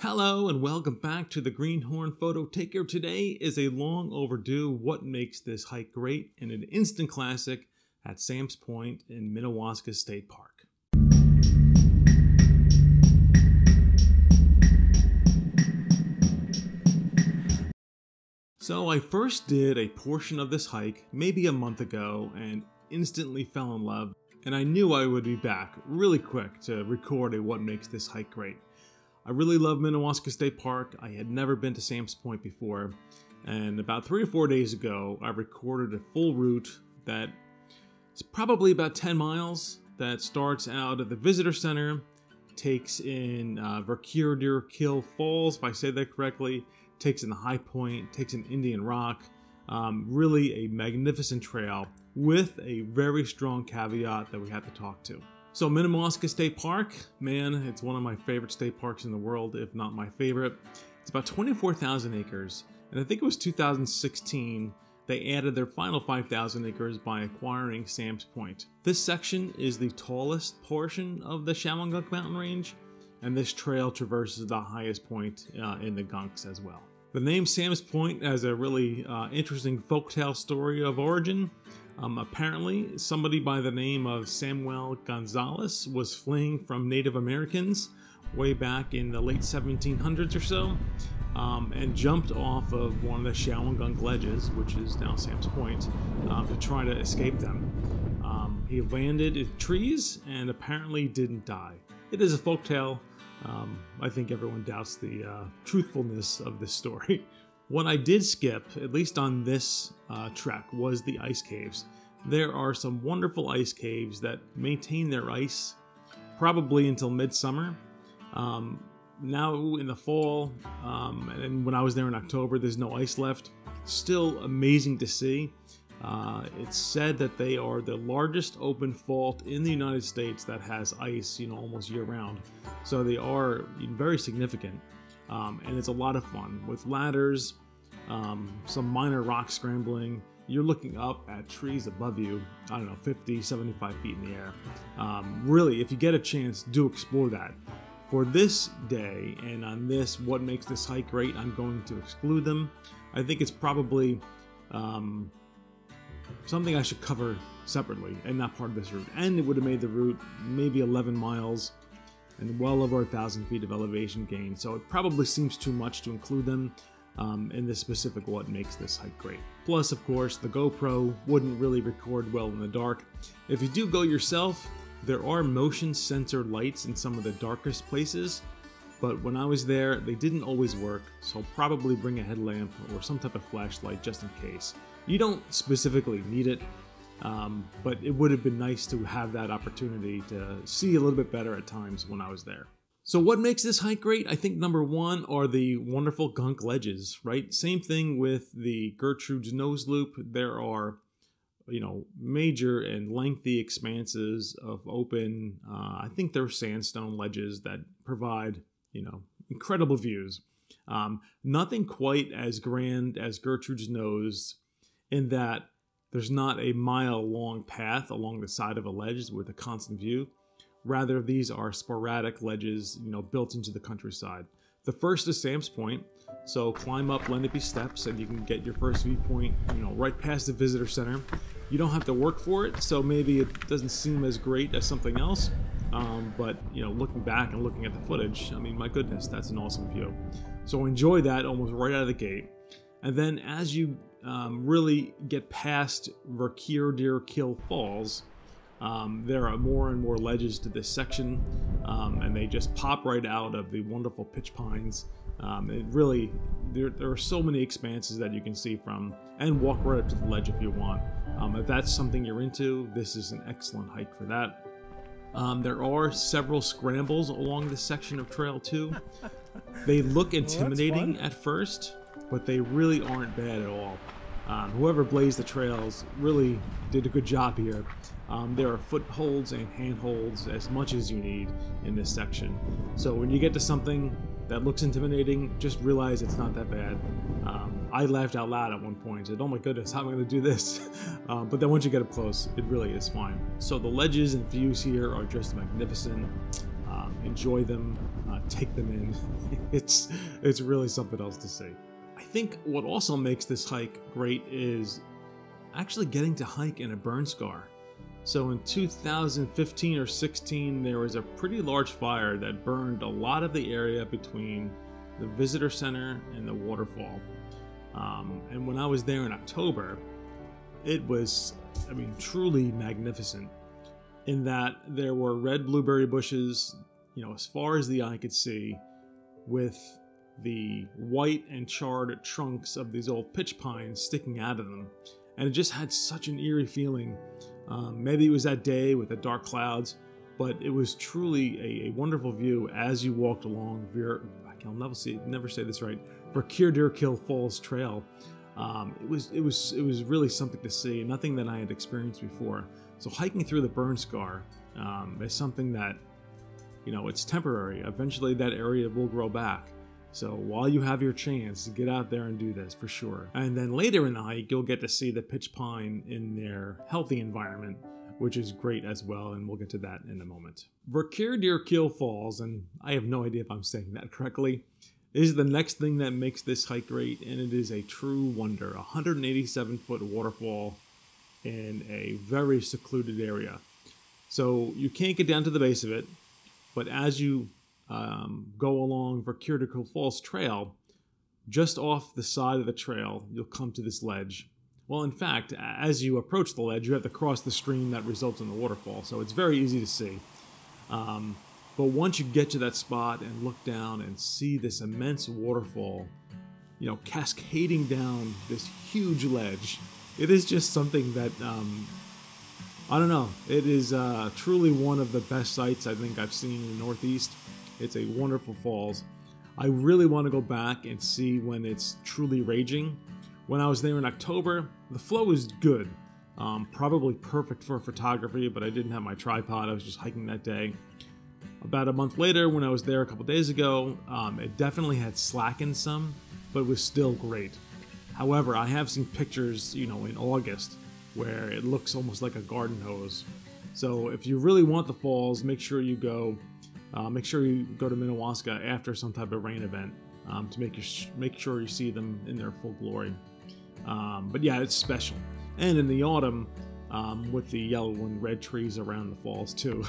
Hello and welcome back to the Greenhorn Photo Taker. Today is a long overdue what makes this hike great and an instant classic at Sam's Point in Minnewaska State Park. So I first did a portion of this hike maybe a month ago and instantly fell in love, and I knew I would be back really quick to record a what makes this hike great. I really love Minnewaska State Park. I had never been to Sam's Point before, and about 3 or 4 days ago, I recorded a full route that is probably about 10 miles that starts out at the Visitor Center, takes in Verkeeder Kill Falls, if I say that correctly, takes in the High Point, takes in Indian Rock. Really a magnificent trail with a very strong caveat that we have to talk to. So Minnewaska State Park, man, it's one of my favorite state parks in the world, if not my favorite. It's about 24,000 acres, and I think it was 2016 they added their final 5,000 acres by acquiring Sam's Point. This section is the tallest portion of the Shawangunk mountain range, and this trail traverses the highest point in the Gunks as well. The name Sam's Point has a really interesting folktale story of origin. Apparently, somebody by the name of Samuel Gonzalez was fleeing from Native Americans way back in the late 1700s or so, and jumped off of one of the Shawangunk ledges, which is now Sam's Point, to try to escape them. He landed in trees and apparently didn't die. It is a folktale. I think everyone doubts the truthfulness of this story. What I did skip, at least on this trek, was the ice caves. There are some wonderful ice caves that maintain their ice probably until midsummer. Now in the fall, and when I was there in October, there's no ice left. Still amazing to see. It's said that they are the largest open fault in the United States that has ice, almost year-round. So they are very significant. And it's a lot of fun with ladders, some minor rock scrambling. You're looking up at trees above you, 50, 75 feet in the air. Really, if you get a chance, do explore that. For this day, and on this what makes this hike great, I'm going to exclude them. I think it's probably something I should cover separately and not part of this route. And it would have made the route maybe 11 miles and well over 1,000 feet of elevation gain. So it probably seems too much to include them in this specific what makes this hike great. Plus, of course, the GoPro wouldn't really record well in the dark. If you do go yourself, there are motion sensor lights in some of the darkest places, but when I was there, they didn't always work, so probably bring a headlamp or some type of flashlight just in case. You don't specifically need it, but it would have been nice to have that opportunity to see a little bit better at times when I was there. So what makes this hike great? I think number one are the wonderful gunk ledges, right? Same thing with the Gertrude's Nose Loop. There are, major and lengthy expanses of open, I think they're sandstone ledges that provide, incredible views. Nothing quite as grand as Gertrude's Nose in that there's not a mile-long path along the side of a ledge with a constant view. Rather, these are sporadic ledges, built into the countryside. The first is Sam's Point, so climb up Lenape Steps and you can get your first viewpoint, right past the Visitor Center. You don't have to work for it, so maybe it doesn't seem as great as something else. But, looking back and looking at the footage, my goodness, that's an awesome view. So enjoy that almost right out of the gate. And then as you really get past Verkeerder Kill Falls, there are more and more ledges to this section, and they just pop right out of the wonderful pitch pines. There are so many expanses that you can see from, and walk right up to the ledge if you want. If that's something you're into, this is an excellent hike for that. There are several scrambles along this section of trail too. They look intimidating at first, but they really aren't bad at all. Whoever blazed the trails really did a good job here. There are footholds and handholds as much as you need in this section. So when you get to something that looks intimidating, just realize it's not that bad. I laughed out loud at one point and said, oh my goodness, how am I going to do this? But then once you get up close, it really is fine. So the ledges and views here are just magnificent. enjoy them, take them in. It's really something else to see. I think what also makes this hike great is actually getting to hike in a burn scar. So in 2015 or 16, there was a pretty large fire that burned a lot of the area between the visitor center and the waterfall. And when I was there in October, it was, I mean, truly magnificent in that there were red blueberry bushes, you know, as far as the eye could see, with the white and charred trunks of these old pitch pines sticking out of them. And it just had such an eerie feeling. Maybe it was that day with the dark clouds, but it was truly a wonderful view as you walked along I'll never say this right, Verkeeder Kill Falls trail. It was really something to see, nothing that I had experienced before. So hiking through the burn scar is something that, you know, it's temporary. Eventually that area will grow back. So while you have your chance, get out there and do this for sure. And then later in the hike, you'll get to see the pitch pine in their healthy environment, which is great as well, and we'll get to that in a moment. Verkeerder Kill Falls, and I have no idea if I'm saying that correctly, is the next thing that makes this hike great, and it is a true wonder. A 187-foot waterfall in a very secluded area. So you can't get down to the base of it, but as you go along Verkeeder Kill Falls trail, just off the side of the trail, you'll come to this ledge. Well, in fact, as you approach the ledge, you have to cross the stream that results in the waterfall, so it's very easy to see. But once you get to that spot and look down and see this immense waterfall, you know, cascading down this huge ledge, it is just something that, I don't know, it is truly one of the best sights I think I've seen in the Northeast. It's a wonderful falls. I really want to go back and see when it's truly raging. When I was there in October, the flow was good. Probably perfect for photography, but I didn't have my tripod. I was just hiking that day. About a month later, when I was there a couple days ago, it definitely had slackened some, but it was still great. However, I have seen pictures, you know, in August where it looks almost like a garden hose. So if you really want the falls, make sure you go to Minnewaska after some type of rain event to make sure you see them in their full glory. But yeah, it's special. And in the autumn, with the yellow and red trees around the falls too,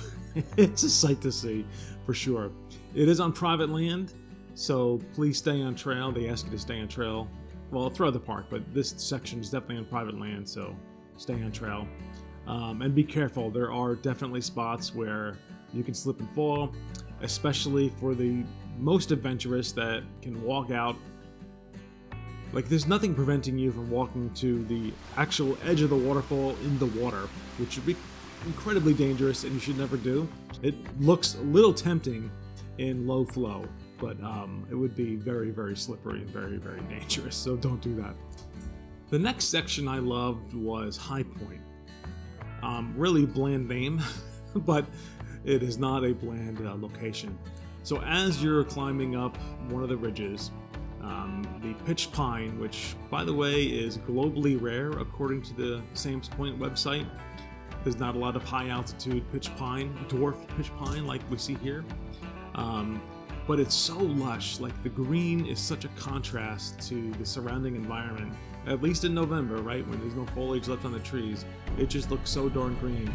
it's a sight to see for sure. It is on private land, so please stay on trail. They ask you to stay on trail. Well, throughout the park, but this section is definitely on private land, so stay on trail. And be careful. There are definitely spots where you can slip and fall, especially for the most adventurous that can walk out. Like, there's nothing preventing you from walking to the actual edge of the waterfall in the water, which would be incredibly dangerous and you should never do. It looks a little tempting in low flow, but it would be very, very slippery and very, very dangerous, so don't do that. The next section I loved was High Point. Really bland name, but it is not a bland location. So as you're climbing up one of the ridges, the pitch pine, which by the way is globally rare according to the Sam's Point website. There's not a lot of high altitude pitch pine, dwarf pitch pine like we see here. But it's so lush, like the green is such a contrast to the surrounding environment, at least in November, right, when there's no foliage left on the trees. It just looks so darn green.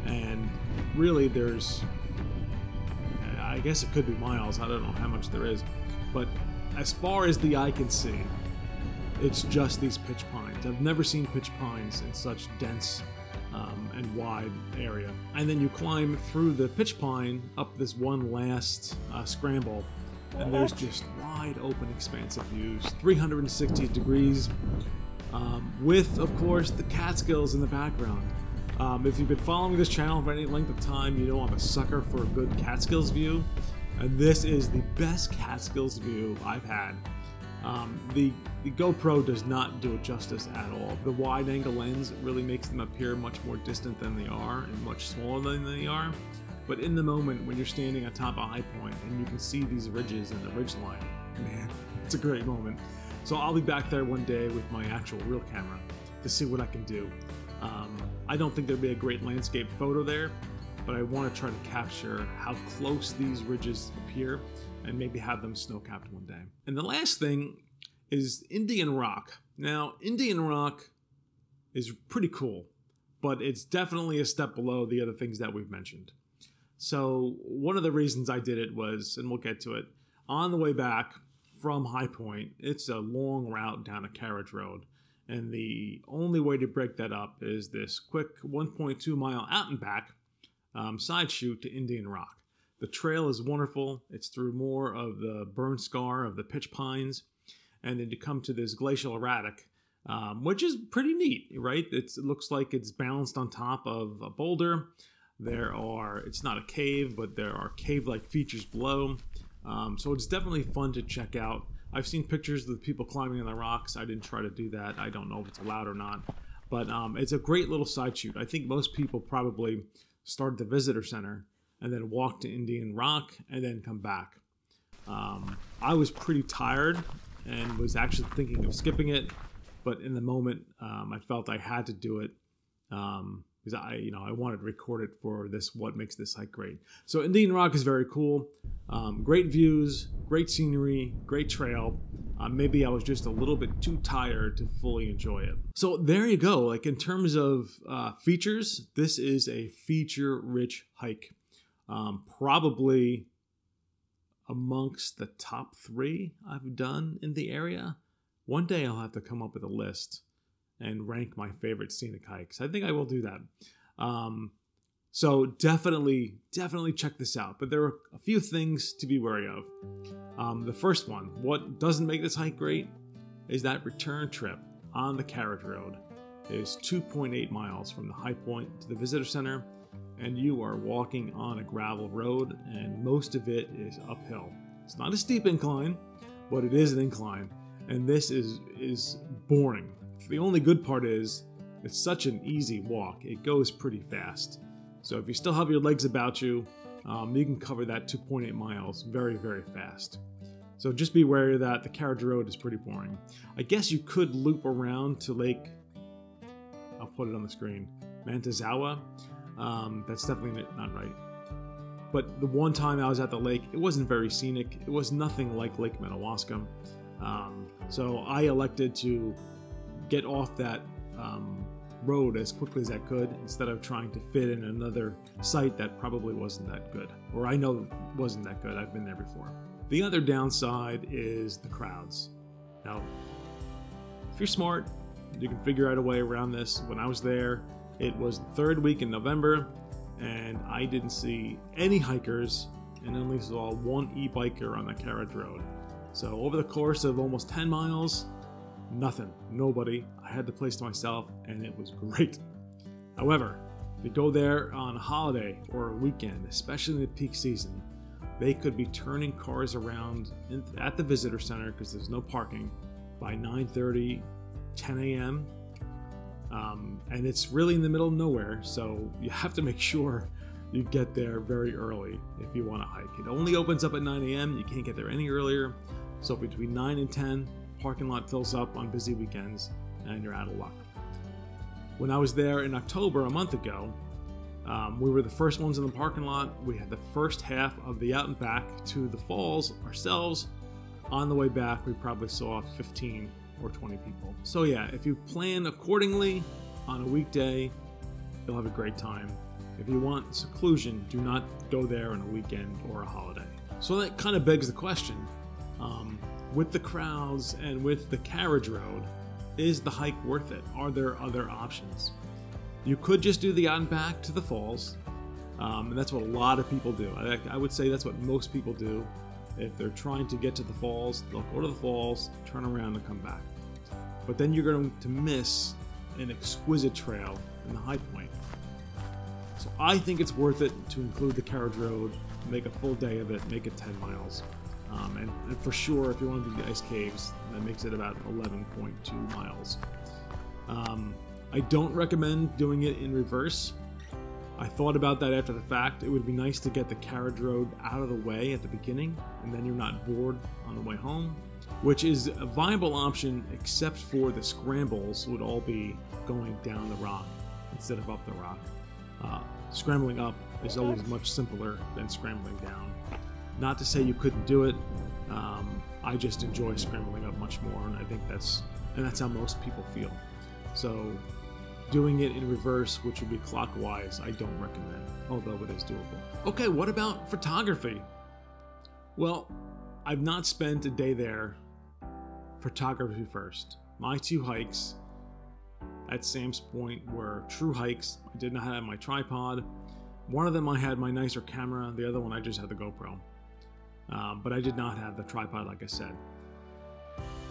And really there's, I guess it could be miles, I don't know how much there is, but as far as the eye can see, it's just these pitch pines. I've never seen pitch pines in such dense and wide area. And then you climb through the pitch pine up this one last scramble, and there's just wide open expansive views, 360 degrees, with, of course, the Catskills in the background. If you've been following this channel for any length of time, you know I'm a sucker for a good Catskills view. And this is the best Catskills view I've had. The GoPro does not do it justice at all. The wide angle lens really makes them appear much more distant than they are and much smaller than they are. But in the moment when you're standing on top of High Point and you can see these ridges and the ridgeline, man, it's a great moment. So I'll be back there one day with my actual real camera to see what I can do. I don't think there'll be a great landscape photo there, but I want to try to capture how close these ridges appear and maybe have them snow-capped one day. And the last thing is Indian Rock. Now, Indian Rock is pretty cool, but it's definitely a step below the other things that we've mentioned. So one of the reasons I did it was, and we'll get to it, on the way back from High Point, it's a long route down a carriage road. And the only way to break that up is this quick 1.2 mile out and back side chute to Indian Rock. The trail is wonderful. It's through more of the burn scar of the pitch pines. And then you come to this glacial erratic, which is pretty neat, right? It looks like it's balanced on top of a boulder. It's not a cave, but there are cave-like features below. So it's definitely fun to check out. I've seen pictures of the people climbing on the rocks. I didn't try to do that. I don't know if it's allowed or not. But it's a great little side chute. I think most people probably start at the visitor center and then walk to Indian Rock and then come back. I was pretty tired and was actually thinking of skipping it. But in the moment, I felt I had to do it. Because I wanted to record it for this What Makes This Hike Great. So Indian Rock is very cool. Great views, great scenery, great trail. Maybe I was just a little bit too tired to fully enjoy it. So there you go. Like in terms of features, this is a feature-rich hike. Probably amongst the top 3 I've done in the area. One day I'll have to come up with a list and rank my favorite scenic hikes. I think I will do that. So definitely check this out. But there are a few things to be wary of. The first one, what doesn't make this hike great, is that return trip on the carriage road is 2.8 miles from the High Point to the visitor center, and you are walking on a gravel road, and most of it is uphill. It's not a steep incline, but it is an incline, and this is boring. The only good part is it's such an easy walk. It goes pretty fast. So if you still have your legs about you, you can cover that 2.8 miles very, very fast. So just be wary of that. The carriage road is pretty boring. I guess you could loop around to Lake, I'll put it on the screen, Mantazawa. That's definitely not right. But the one time I was at the lake, it wasn't very scenic. It was nothing like Lake Minnewaska. So I elected to get off that road as quickly as I could instead of trying to fit in another site that probably wasn't that good, or I know wasn't that good. I've been there before. The other downside is the crowds. Now, if you're smart, you can figure out a way around this. When I was there, it was the 3rd week in November, and I didn't see any hikers and only saw one e-biker on the carriage road. So over the course of almost 10 miles, nothing, nobody. I had the place to myself, and it was great. However, if you go there on a holiday or a weekend, especially in the peak season, they could be turning cars around at the visitor center because there's no parking by 9:30, 10 a.m. And it's really in the middle of nowhere, so you have to make sure you get there very early if you want to hike. It only opens up at 9 a.m. You can't get there any earlier. So between 9 and 10, parking lot fills up on busy weekends, and you're out of luck. When I was there in October, a month ago, we were the first ones in the parking lot. We had the first half of the out and back to the falls ourselves. On the way back, we probably saw 15 or 20 people. So yeah, if you plan accordingly on a weekday, you'll have a great time. If you want seclusion, do not go there on a weekend or a holiday. So that kind of begs the question, with the crowds and with the carriage road, is the hike worth it? Are there other options? You could just do the out and back to the falls, and that's what a lot of people do. I would say that's what most people do. If they're trying to get to the falls, they'll go to the falls, turn around, and come back. But then you're going to miss an exquisite trail in the High Point. So I think it's worth it to include the carriage road, make a full day of it, make it 10 miles. And for sure, if you want to do the ice caves, that makes it about 11.2 miles. I don't recommend doing it in reverse. I thought about that after the fact. It would be nice to get the carriage road out of the way at the beginning, and then you're not bored on the way home, which is a viable option except for the scrambles would all be going down the rock instead of up the rock. Scrambling up is always much simpler than scrambling down. Not to say you couldn't do it. I just enjoy scrambling up much more, and I think that's how most people feel. So doing it in reverse, which would be clockwise, I don't recommend, although it is doable. Okay, what about photography? Well, I've not spent a day there. Photography first. My 2 hikes at Sam's Point were true hikes. I did not have my tripod. One of them I had my nicer camera, the other one I just had the GoPro. But I did not have the tripod, like I said.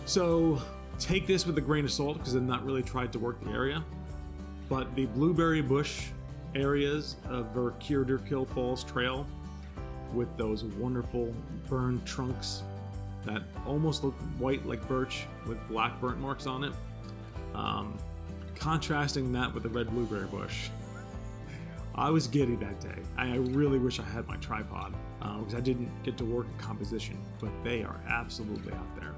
So take this with a grain of salt, because I've not really tried to work the area. But the blueberry bush areas of Verkeeder Kill Falls trail, with those wonderful burned trunks that almost look white like birch with black burnt marks on it. Contrasting that with the red blueberry bush. I was giddy that day. I really wish I had my tripod because I didn't get to work in composition, but they are absolutely out there.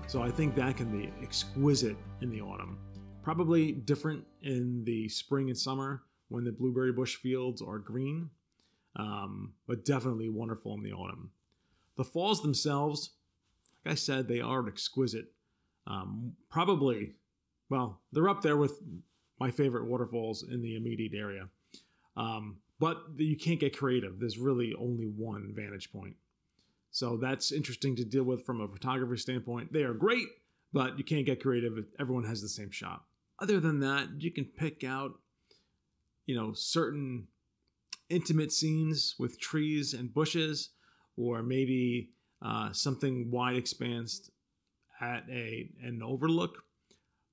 So I think that can be exquisite in the autumn. Probably different in the spring and summer when the blueberry bush fields are green, but definitely wonderful in the autumn. The falls themselves, like I said, they are exquisite. Probably, well, they're up there with my favorite waterfalls in the immediate area. But you can't get creative. There's really only one vantage point. So that's interesting to deal with from a photography standpoint. They are great, but you can't get creative if everyone has the same shot. Other than that, you can pick out, certain intimate scenes with trees and bushes, or maybe something wide expanse at an overlook.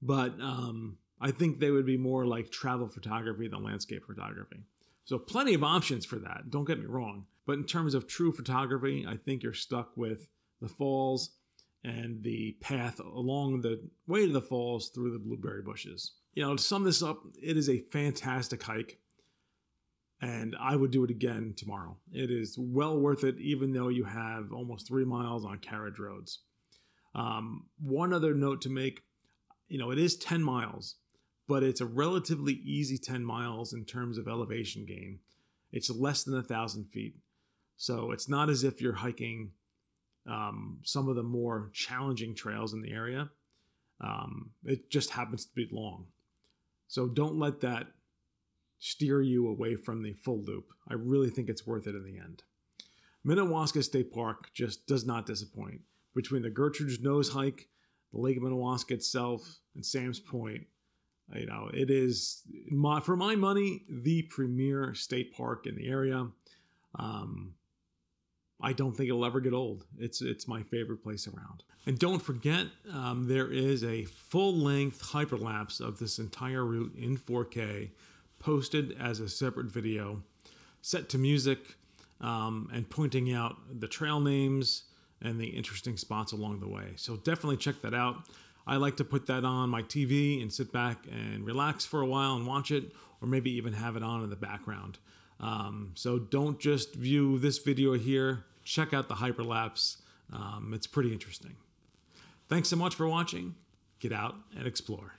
But I think they would be more like travel photography than landscape photography. So plenty of options for that, don't get me wrong. But in terms of true photography, I think you're stuck with the falls and the path along the way to the falls through the blueberry bushes. To sum this up, it is a fantastic hike, and I would do it again tomorrow. It is well worth it, even though you have almost 3 miles on carriage roads. One other note to make, it is 10 miles, but it's a relatively easy 10 miles in terms of elevation gain. It's less than 1,000 feet. So it's not as if you're hiking some of the more challenging trails in the area. It just happens to be long. So don't let that steer you away from the full loop. I really think it's worth it in the end. Minnewaska State Park just does not disappoint. Between the Gertrude's Nose hike, the Lake of Minnewaska itself, and Sam's Point, it is, for my money, the premier state park in the area. I don't think it'll ever get old. It's my favorite place around. And don't forget, there is a full-length hyperlapse of this entire route in 4K, posted as a separate video, set to music, and pointing out the trail names and the interesting spots along the way. So definitely check that out. I like to put that on my TV and sit back and relax for a while and watch it, or maybe even have it on in the background. So don't just view this video here. Check out the hyperlapse. It's pretty interesting. Thanks so much for watching. Get out and explore.